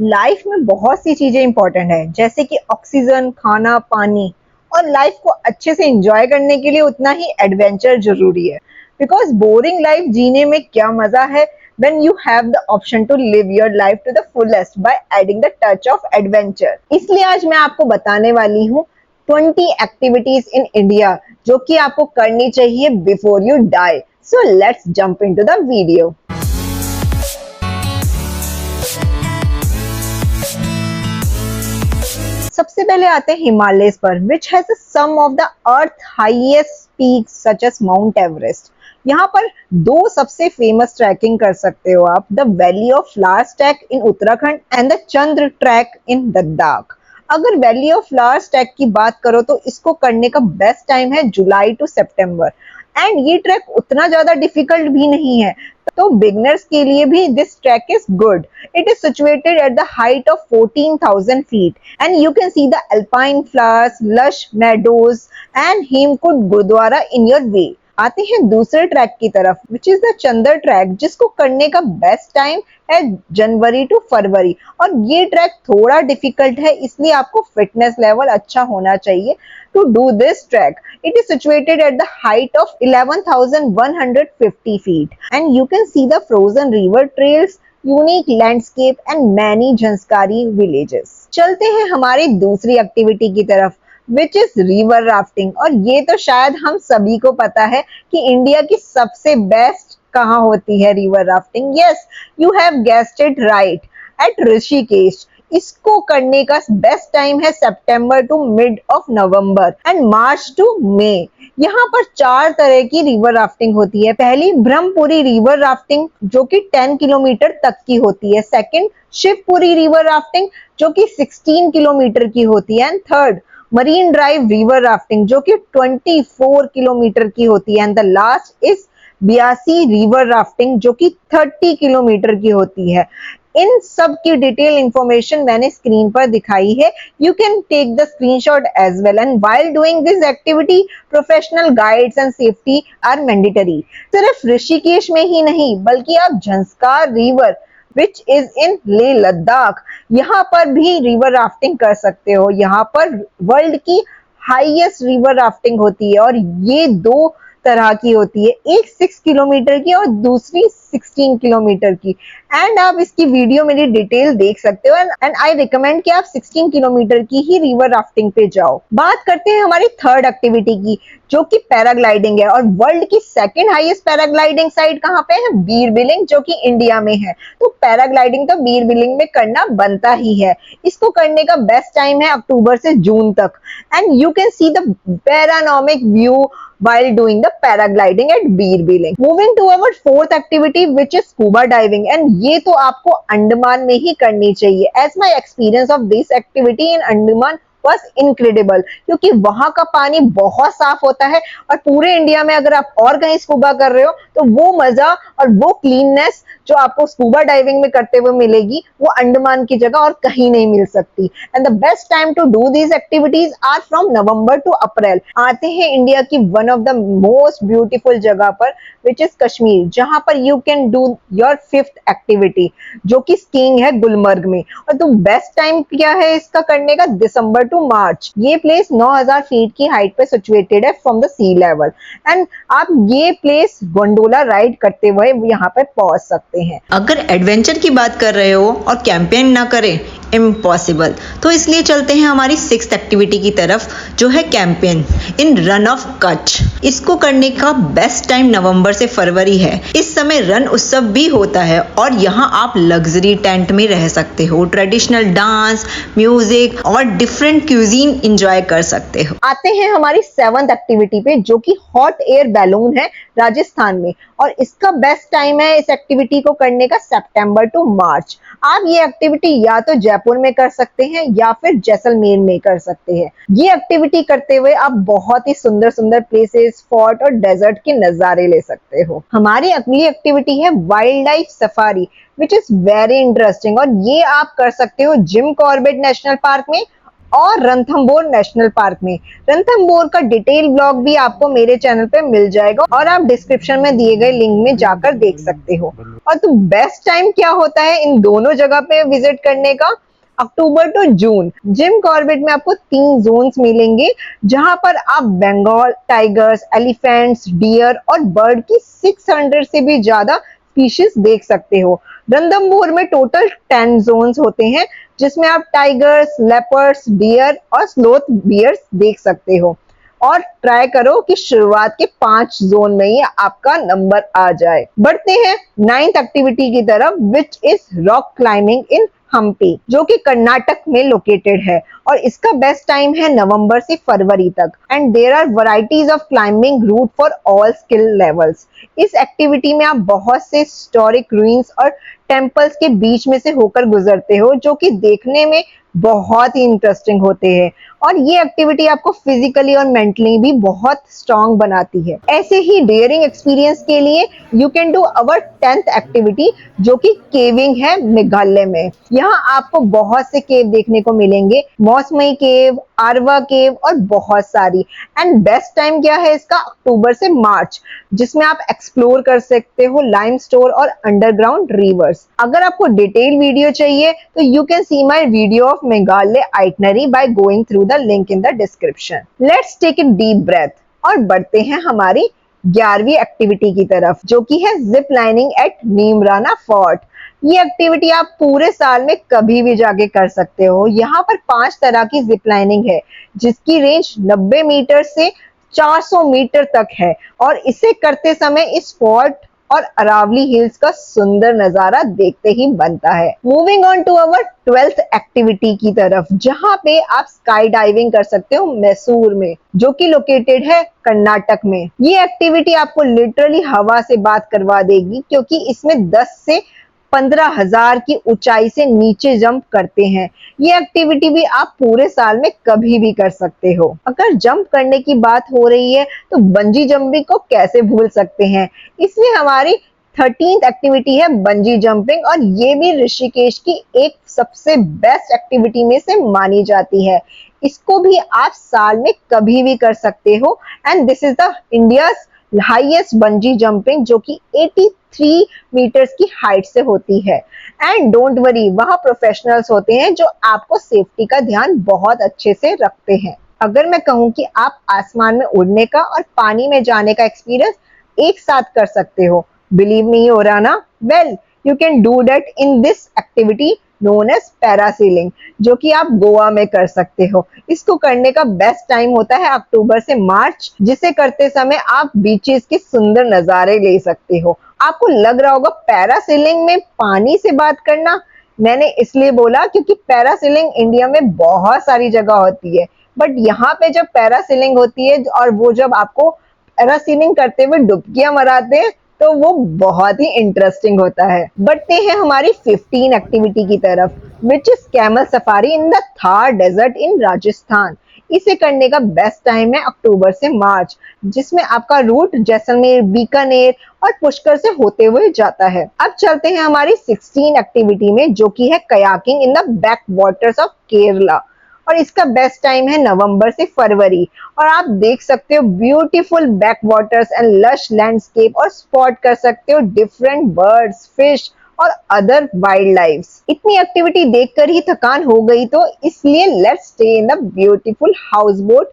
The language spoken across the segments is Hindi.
लाइफ में बहुत सी चीजें इंपॉर्टेंट है, जैसे कि ऑक्सीजन, खाना, पानी। और लाइफ को अच्छे से एंजॉय करने के लिए उतना ही एडवेंचर जरूरी है। बिकॉज बोरिंग लाइफ जीने में क्या मजा है when you have the option to live your life to the fullest by adding the touch of adventure। इसलिए आज मैं आपको बताने वाली हूँ 20 एक्टिविटीज इन इंडिया जो कि आपको करनी चाहिए before you die. So let's jump into the video. सबसे पहले आते हैं हिमालयस पर, which has some of the earth highest peaks such as mount Everest. यहाँ पर दो सबसे फेमस ट्रैकिंग कर सकते हो आप, the valley of flowers track in Uttarakhand and the Chandra track इन लद्दाख। अगर वैली ऑफ फ्लावर्स ट्रैक की बात करो तो इसको करने का बेस्ट टाइम है जुलाई टू सितंबर। एंड ये ट्रैक उतना ज्यादा डिफिकल्ट भी नहीं है, तो बिगनर्स के लिए भी this track is good. It is situated at the height of 14,000 feet and you can see the alpine flowers, lush meadows and Hemkund Gurdwara in your way। आते हैं दूसरे ट्रैक की तरफ, which is the Chandra track, जिसको करने का बेस्ट टाइम है जनवरी टू फरवरी। और ये ट्रैक थोड़ा डिफिकल्ट है, इसलिए आपको फिटनेस लेवल अच्छा होना चाहिए to do this trek। It is situated at the height of 11,150 feet and you can see the frozen river trails, unique landscape and many Janskari villages। चलते हैं हमारी दूसरी एक्टिविटी की तरफ, विच इज रिवर राफ्टिंग। और ये तो शायद हम सभी को पता है कि इंडिया की सबसे बेस्ट कहाँ होती है river rafting. Yes, you have guessed it right, at Rishikesh. इसको करने का बेस्ट टाइम है September to mid of November and March to May. यहाँ पर 4 तरह की रिवर राफ्टिंग होती है। पहली ब्रह्मपुरी रिवर राफ्टिंग जो कि 10 किलोमीटर तक की होती है। सेकंड शिवपुरी रिवर राफ्टिंग जो कि 16 किलोमीटर की होती है। And third marine drive river rafting जो कि 24 किलोमीटर की होती है। And the last is ब्यासी river rafting जो कि 30 किलोमीटर की होती है। इन सब की डिटेल इंफॉर्मेशन मैंने स्क्रीन पर दिखाई है, you can take the screenshot as well. And while doing this activity professional guides and safety are mandatory. सिर्फ ऋषिकेश में ही नहीं बल्कि आप Zanskar river which is in Leh Ladakh, यहाँ पर भी रिवर राफ्टिंग कर सकते हो। यहाँ पर वर्ल्ड की हाईएस्ट रिवर राफ्टिंग होती है और ये दो तरह की होती है, एक 6 किलोमीटर की और दूसरी 16 किलोमीटर की। एंड आप इसकी वीडियो मेरी डिटेल देख सकते हो एंड आई रिकमेंड कि आप 16 किलोमीटर की ही रिवर राफ्टिंग पे जाओ। बात करते हैं हमारी थर्ड एक्टिविटी की जो कि पैराग्लाइडिंग है। और वर्ल्ड की सेकंड हाईएस्ट पैराग्लाइडिंग साइट कहाँ पे है? बीर बिलिंग जो कि इंडिया में है। तो पैराग्लाइडिंग तो बीर बिलिंग में करना बनता ही है। इसको करने का बेस्ट टाइम है अक्टूबर से जून तक and you can see the panoramic view while doing the paragliding at Beer Billing। Moving to our fourth activity which is scuba diving and ये तो आपको अंडमान में ही करनी चाहिए। As my experience of this activity in Andaman was incredible क्योंकि वहां का पानी बहुत साफ होता है और पूरे इंडिया में अगर आप और कहीं स्कूबा कर रहे हो तो वो मजा और वो क्लीननेस जो आपको स्कूबा डाइविंग में करते हुए मिलेगी वो अंडमान की जगह और कहीं नहीं मिल सकती। And the best time to do these activities are from November to April. आते हैं इंडिया की one of the most beautiful जगह पर विच इज कश्मीर, जहां पर you can do your fifth activity जो कि स्कीइंग है गुलमर्ग में। और तो बेस्ट टाइम क्या है इसका करने का? December to March. ये प्लेस 9000 फीट की हाइट पे सिचुएटेड है from the sea level and आप ये प्लेस गोंडोला राइड करते हुए यहाँ पे पहुंच सकते हैं। अगर एडवेंचर की बात कर रहे हो और कैंपेन ना करें, इम्पॉसिबल। तो इसलिए चलते हैं हमारी 6th एक्टिविटी की तरफ जो है campaign in run of Kutch. इसको करने का बेस्ट टाइम नवंबर से फरवरी है। इस समय रन उत्सव भी होता है और यहाँ आप लग्जरी टेंट में रह सकते हो, ट्रेडिशनल डांस, म्यूजिक और डिफरेंट क्यूजीन एंजॉय कर सकते हो। आते हैं हमारी 7th एक्टिविटी पे जो कि हॉट एयर बैलून है राजस्थान में और इसका बेस्ट टाइम है इस एक्टिविटी को करने का सितंबर टू मार्च। आप ये एक्टिविटी या तो जयपुर में कर सकते हैं या फिर जैसलमेर में कर सकते हैं। ये एक्टिविटी करते हुए आप बहुत ही सुंदर सुंदर प्लेसेस, फोर्ट और डेजर्ट के नजारे ले सकते हो। हमारी अगली एक्टिविटी है wild life safari which is very interesting और ये आप कर सकते हो जिम कॉर्बेट नेशनल पार्क में और रणथंभौर नेशनल पार्क में। रणथंभौर का डिटेल ब्लॉग भी आपको मेरे चैनल पे मिल जाएगा और आप डिस्क्रिप्शन में दिए गए लिंक में जाकर देख सकते हो। और तो बेस्ट टाइम क्या होता है इन दोनों जगह पे विजिट करने का? अक्टूबर टू जून। जिम कॉर्बेट में आपको 3 जोन्स मिलेंगे जहां पर आप बंगाल टाइगर्स, एलिफेंट्स, डियर और बर्ड की 600 से भी ज्यादा स्पीशीज देख सकते हो। रणथंभौर में टोटल 10 जोन्स होते हैं जिसमें आप टाइगर्स, लेपर्ड्स, डियर और स्लोथ बियर्स देख सकते हो। और ट्राई करो कि शुरुआत के 5 जोन में ही आपका नंबर आ जाए। बढ़ते हैं 9th एक्टिविटी की तरफ, which is rock climbing in Hampi, जो कि कर्नाटक में लोकेटेड है और इसका बेस्ट टाइम है नवंबर से फरवरी तक। And there are varieties of climbing route for all skill levels. इस एक्टिविटी में आप बहुत से हिस्टोरिक रूइंस और टेम्पल्स के बीच में से होकर गुजरते हो जो कि देखने में बहुत ही इंटरेस्टिंग होते हैं और ये एक्टिविटी आपको फिजिकली और मेंटली भी बहुत स्ट्रांग बनाती है। ऐसे ही डेयरिंग एक्सपीरियंस के लिए you can do our 10th activity जो कि केविंग है मेघालय में। यहाँ आपको बहुत से केव देखने को मिलेंगे, मौसमी केव, आरवा केव और बहुत सारी। एंड बेस्ट टाइम क्या है इसका? अक्टूबर से मार्च, जिसमें आप एक्सप्लोर कर सकते हो लाइमस्टोन और अंडरग्राउंड रिवर्स। अगर आपको डिटेल वीडियो चाहिए तो you can see my video of Meghalaya itinerary by going through the link in the description. Let's take a deep breath और बढ़ते हैं हमारी 11वीं एक्टिविटी की तरफ जो कि है zip lining at Neemrana fort. ये एक्टिविटी आप पूरे साल में कभी भी जाके कर सकते हो। यहाँ पर 5 तरह की जिप लाइनिंग है जिसकी रेंज 90 मीटर से 400 मीटर तक है और इसे करते समय इस फोर्ट और अरावली हिल्स का सुंदर नजारा देखते ही बनता है। Moving on to our 12th activity की तरफ, जहां पे आप स्काई डाइविंग कर सकते हो मैसूर में, जो कि लोकेटेड है कर्नाटक में। ये एक्टिविटी आपको लिटरली हवा से बात करवा देगी क्योंकि इसमें 10 से 15,000 की ऊंचाई से नीचे जंप करते हैं। ये एक्टिविटी भी आप पूरे साल में कभी भी कर सकते हो। अगर जंप करने की बात हो रही है तो बंजी जंपिंग को कैसे भूल सकते हैं। इसमें हमारी 13th एक्टिविटी है बंजी जंपिंग और ये भी ऋषिकेश की एक सबसे बेस्ट एक्टिविटी में से मानी जाती है। इसको भी आप साल में कभी भी कर सकते हो and this is the India's highest bungee jumping जो कि 83 मीटर्स की हाइट से होती है। एंड डोंट वरी, वहां प्रोफेशनल्स होते हैं जो आपको सेफ्टी का ध्यान बहुत अच्छे से रखते हैं। अगर मैं कहूं कि आप आसमान में उड़ने का और पानी में जाने का एक्सपीरियंस एक साथ कर सकते हो, बिलीव नहीं हो रहा ना? Well, you can do that in this activity known as parasailing, जो कि आप गोवा में कर सकते हो। इसको करने का बेस्ट टाइम होता है अक्टूबर से मार्च, जिसे करते समय आप बीचेस के सुंदर नजारे ले सकते हो। आपको लग रहा होगा पैरासीलिंग में पानी से बात करना, मैंने इसलिए बोला क्योंकि पैरासीलिंग इंडिया में बहुत सारी जगह होती है, बट यहाँ पे जब पैरासीलिंग होती है और वो जब आपको पैरासीलिंग करते हुए डुबकियां मराते हैं तो वो बहुत ही इंटरेस्टिंग होता है। बढ़ते हैं हमारी 15 एक्टिविटी की तरफ, which is camel safari in the Thar desert in Rajasthan. इसे करने का बेस्ट टाइम है अक्टूबर से मार्च, जिसमें आपका रूट जैसलमेर, बीकानेर और पुष्कर से होते हुए जाता है। अब चलते हैं हमारी 16 एक्टिविटी में जो कि है kayaking in the back waters of Kerala और इसका बेस्ट टाइम है नवंबर से फरवरी। और आप देख सकते हो beautiful backwaters and lush landscape और स्पॉट कर सकते हो डिफरेंट बर्ड्स, फिश और अदर वाइल्ड लाइफ। इतनी एक्टिविटी देखकर ही थकान हो गई तो इसलिए let's stay in the beautiful houseboat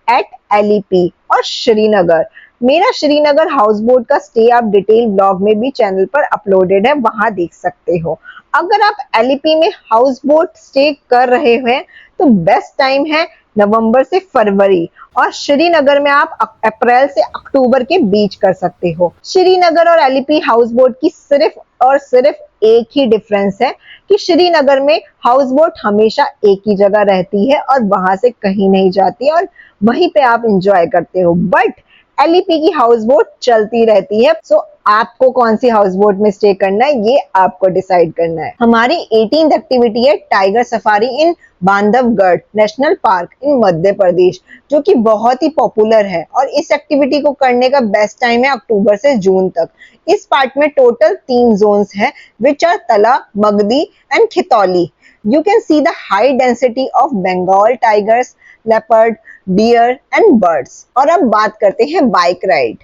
at Alleppey और श्रीनगर। मेरा श्रीनगर हाउस बोट का स्टे आप डिटेल ब्लॉग में भी चैनल पर अपलोडेड है, वहां देख सकते हो। अगर आप एलिपी में हाउस बोट स्टे कर रहे हैं तो बेस्ट टाइम है नवंबर से फरवरी और श्रीनगर में आप अप्रैल से अक्टूबर के बीच कर सकते हो। श्रीनगर और एलिपी हाउस बोट की सिर्फ और सिर्फ एक ही डिफरेंस है कि श्रीनगर में हाउस बोट हमेशा एक ही जगह रहती है और वहां से कहीं नहीं जाती और वहीं पे आप एंजॉय करते हो, बट एलईपी की हाउस बोट चलती रहती है। सो आपको कौन सी हाउस बोट में स्टे करना है ये आपको डिसाइड करना है। हमारी 18th एक्टिविटी है tiger safari in Bandhavgarh national park in Madhya Pradesh, जो कि बहुत ही पॉपुलर है और इस एक्टिविटी को करने का बेस्ट टाइम है अक्टूबर से जून तक। इस पार्क में टोटल 3 जोन्स हैं which are Tala, Magadhi and Khitauli. You can see the high density of Bengal tigers, leopard, deer and birds. और अब बात करते हैं बाइक राइड।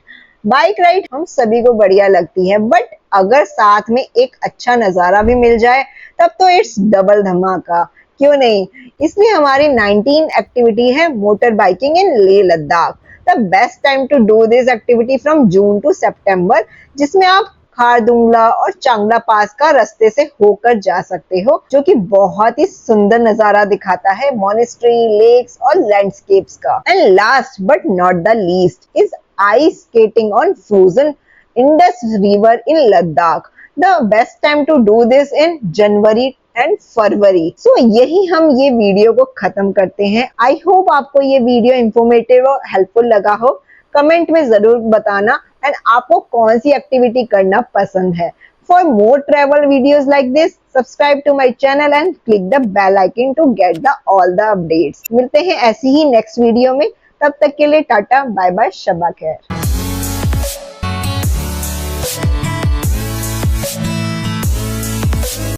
बाइक राइड हम सभी को बढ़िया लगती है, बट अगर साथ में एक अच्छा नजारा भी मिल जाए तब तो इट्स डबल धमाका, क्यों नहीं। इसलिए हमारी 19 एक्टिविटी है motor biking in Leh Ladakh. The best time to do this activity from June to September, जिसमें आप खारदुंगला और चांगला पास का रास्ते से होकर जा सकते हो, जो कि बहुत ही सुंदर नजारा दिखाता है मॉनेस्ट्री, लेक्स और लैंडस्केप्स का। And last but not the least is ice skating on frozen Indus river in Ladakh. The best time to do this in January and February. So यही हम ये वीडियो को खत्म करते हैं। आई होप आपको ये वीडियो इंफॉर्मेटिव और हेल्पफुल लगा हो। कमेंट में जरूर बताना एंड आपको कौन सी एक्टिविटी करना पसंद है। For more travel videos like this, subscribe to my channel and click the bell icon to get the all the updates. मिलते हैं ऐसी ही नेक्स्ट वीडियो में, तब तक के लिए टाटा बाय बाय, शब्बा खैर।